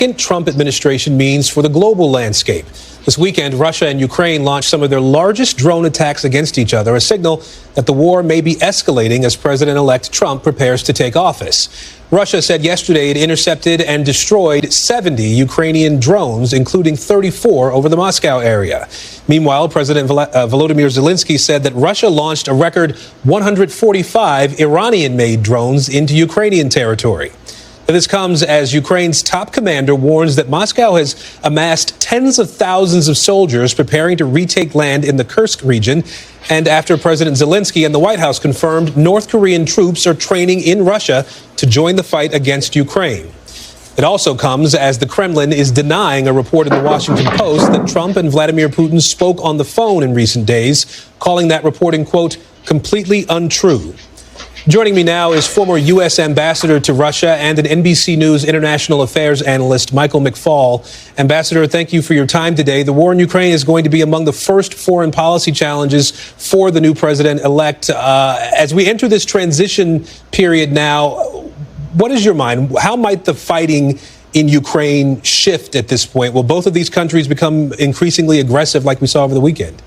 Trump administration means for the global landscape. This weekend, Russia and Ukraine launched some of their largest drone attacks against each other, a signal that the war may be escalating as President-elect Trump prepares to take office. Russia said yesterday it intercepted and destroyed 70 Ukrainian drones, including 34 over the Moscow area. Meanwhile, President Volodymyr Zelensky said that Russia launched a record 145 Iranian-made drones into Ukrainian territory. This comes as Ukraine's top commander warns that Moscow has amassed tens of thousands of soldiers preparing to retake land in the Kursk region, and after President Zelensky and the White House confirmed North Korean troops are training in Russia to join the fight against Ukraine. It also comes as the Kremlin is denying a report in the Washington Post that Trump and Vladimir Putin spoke on the phone in recent days, calling that reporting, quote, completely untrue. Joining me now is former U.S. ambassador to Russia and an NBC News international affairs analyst, Michael McFaul. Ambassador, thank you for your time today. The war in Ukraine is going to be among the first foreign policy challenges for the new president-elect. As we enter this transition period now, what is your mind? How might the fighting in Ukraine shift at this point? Will both of these countries become increasingly aggressive like we saw over the weekend?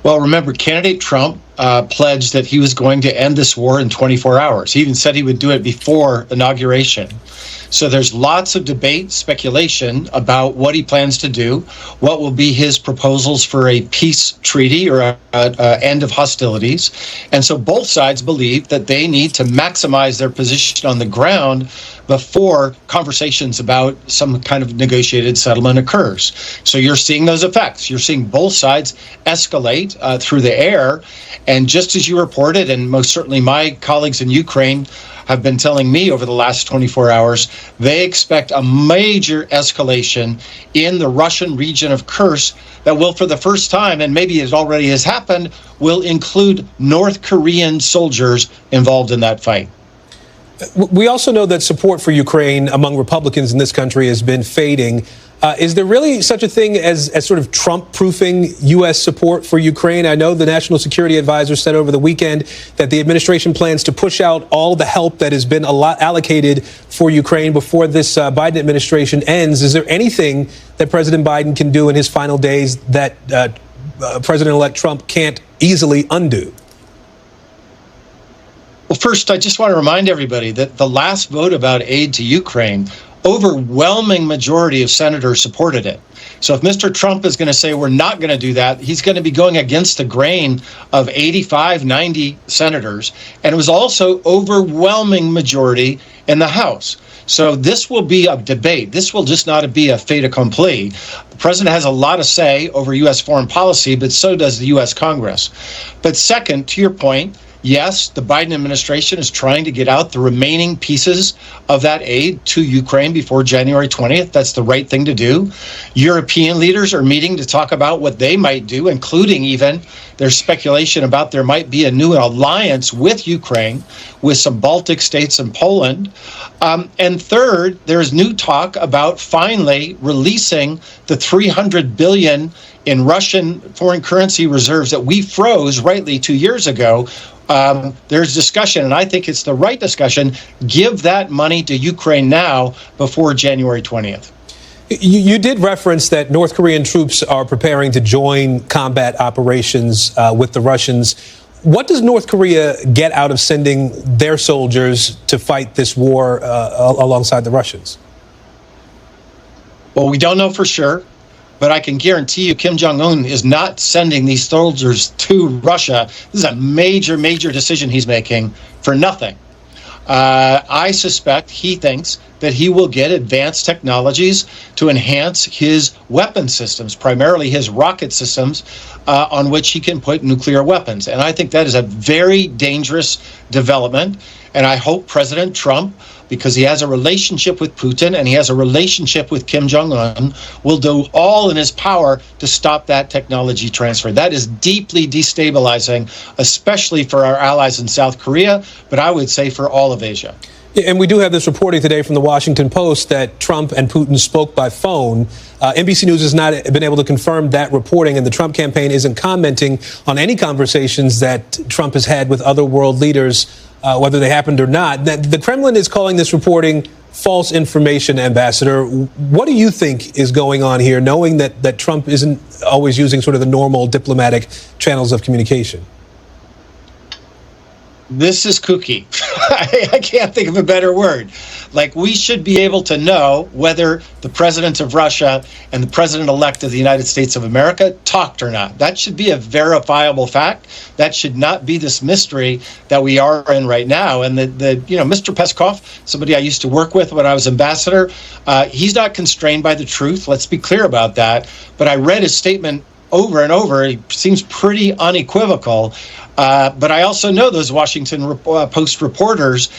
Well, remember, candidate Trump pledged that he was going to end this war in 24 hours. He even said he would do it before inauguration. So there's lots of debate, speculation about what he plans to do, what will be his proposals for a peace treaty or a end of hostilities. And so both sides believe that they need to maximize their position on the ground before conversations about some kind of negotiated settlement occurs. So you're seeing those effects. You're seeing both sides escalate through the air. And just as you reported, and most certainly my colleagues in Ukraine have been telling me over the last 24 hours, they expect a major escalation in the Russian region of Kursk that will, for the first time, and maybe it already has happened, will include North Korean soldiers involved in that fight. We also know that support for Ukraine among Republicans in this country has been fading. Is there really such a thing as sort of Trump-proofing U.S. support for Ukraine? I know the National Security Advisor said over the weekend that the administration plans to push out all the help that has been allocated for Ukraine before this Biden administration ends. Is there anything that President Biden can do in his final days that President-elect Trump can't easily undo? Well, first, I just want to remind everybody that the last vote about aid to Ukraine, overwhelming majority of senators supported it. So if Mr. Trump is going to say we're not going to do that, he's going to be going against the grain of 85, 90 senators. And it was also overwhelming majority in the House. So this will be a debate. This will just not be a fait accompli. The president has a lot of say over U.S. foreign policy, but so does the U.S. Congress. But second, to your point, yes, the Biden administration is trying to get out the remaining pieces of that aid to Ukraine before January 20th. That's the right thing to do. European leaders are meeting to talk about what they might do, including even there's speculation about there might be a new alliance with Ukraine, with some Baltic states and Poland. And third, there's new talk about finally releasing the $300 billion in Russian foreign currency reserves that we froze rightly 2 years ago. There's discussion, and I think it's the right discussion. Give that money to Ukraine now before January 20th. You did reference that North Korean troops are preparing to join combat operations with the Russians. What does North Korea get out of sending their soldiers to fight this war alongside the Russians? Well, we don't know for sure. But I can guarantee you Kim Jong-un is not sending these soldiers to Russia. This is a major, major decision he's making for nothing. I suspect he thinks that he will get advanced technologies to enhance his weapon systems, primarily his rocket systems, on which he can put nuclear weapons. And I think that is a very dangerous development. And I hope President Trump, because he has a relationship with Putin and he has a relationship with Kim Jong-un, will do all in his power to stop that technology transfer. That is deeply destabilizing, especially for our allies in South Korea, but I would say for all of Asia. And we do have this reporting today from the Washington Post that Trump and Putin spoke by phone. NBC News has not been able to confirm that reporting, and the Trump campaign isn't commenting on any conversations that Trump has had with other world leaders whether they happened or not. The Kremlin is calling this reporting false information, Ambassador. What do you think is going on here, knowing that Trump isn't always using sort of the normal diplomatic channels of communication? This is kooky. I can't think of a better word. Like, we should be able to know whether the president of Russia and the president-elect of the United States of America talked or not. That should be a verifiable fact. That should not be this mystery that we are in right now. And Mr. Peskov, somebody I used to work with when I was ambassador, he's not constrained by the truth. Let's be clear about that. But I read his statement over and over. He seems pretty unequivocal. But I also know those Washington Post reporters,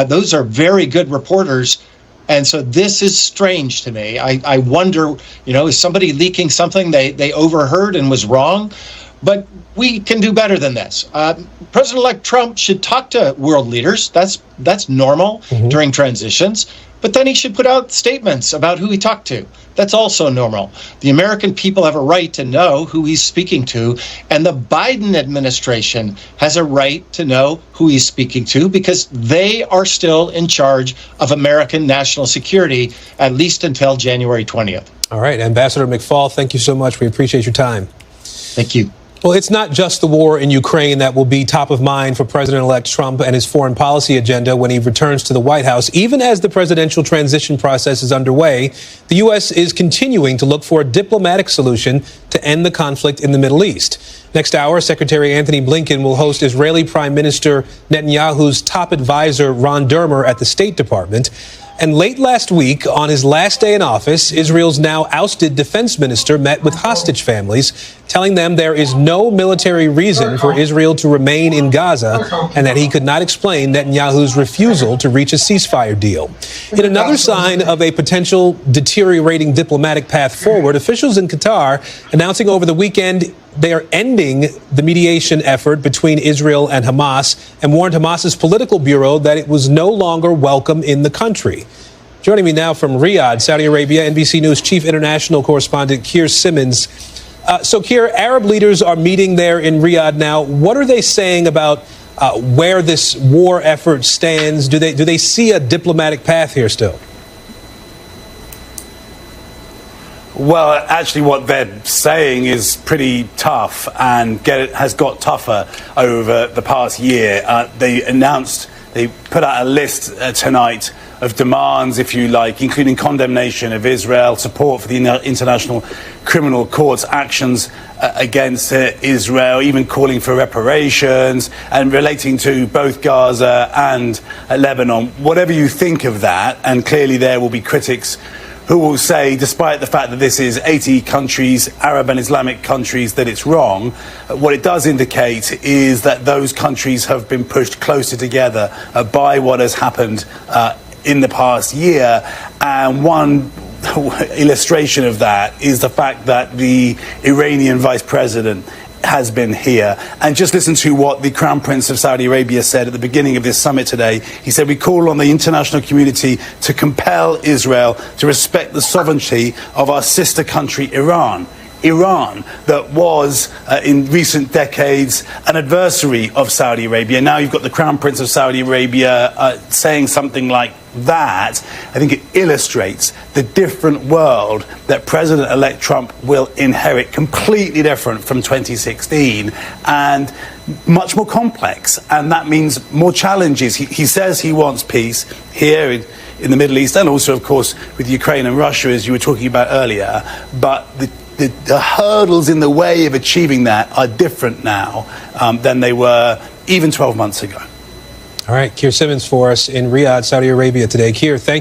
those are very good reporters. And so this is strange to me. I wonder, is somebody leaking something they overheard and was wrong? But we can do better than this. President-elect Trump should talk to world leaders. That's normal during transitions. But then he should put out statements about who he talked to. That's also normal. The American people have a right to know who he's speaking to, and the Biden administration has a right to know who he's speaking to because they are still in charge of American national security, at least until January 20th. All right, Ambassador McFaul, thank you so much. We appreciate your time. Thank you. Well, it's not just the war in Ukraine that will be top of mind for President-elect Trump and his foreign policy agenda when he returns to the White House. Even as the presidential transition process is underway, the U.S. is continuing to look for a diplomatic solution to end the conflict in the Middle East. Next hour, Secretary Anthony Blinken will host Israeli Prime Minister Netanyahu's top advisor, Ron Dermer, at the State Department. And late last week, on his last day in office, Israel's now ousted defense minister met with hostage families, telling them there is no military reason for Israel to remain in Gaza and that he could not explain Netanyahu's refusal to reach a ceasefire deal. In another sign of a potential deteriorating diplomatic path forward, officials in Qatar announcing over the weekend they are ending the mediation effort between Israel and Hamas and warned Hamas's political bureau that it was no longer welcome in the country. Joining me now from Riyadh, Saudi Arabia, NBC News chief international correspondent Keir Simmons. So, Keir, Arab leaders are meeting there in Riyadh now. What are they saying about where this war effort stands? Do they see a diplomatic path here still? Well, actually, what they're saying is pretty tough and has got tougher over the past year. They put out a list tonight of demands, if you like, including condemnation of Israel, support for the International Criminal Court's actions against Israel, even calling for reparations and relating to both Gaza and Lebanon. Whatever you think of that, and clearly there will be critics who will say, despite the fact that this is 80 countries, Arab and Islamic countries, that it's wrong. What it does indicate is that those countries have been pushed closer together by what has happened in the past year. And one illustration of that is the fact that the Iranian vice president has been here. And just listen to what the Crown Prince of Saudi Arabia said at the beginning of this summit today. He said, "We call on the international community to compel Israel to respect the sovereignty of our sister country, Iran." Iran, that was in recent decades an adversary of Saudi Arabia. Now you've got the Crown Prince of Saudi Arabia saying something like that. I think it illustrates the different world that President-elect Trump will inherit, completely different from 2016 and much more complex. And that means more challenges. He says he wants peace here in the Middle East and also, of course, with Ukraine and Russia, as you were talking about earlier. But the hurdles in the way of achieving that are different now than they were even 12 months ago. All right, Keir Simmons for us in Riyadh, Saudi Arabia today. Keir, thank you.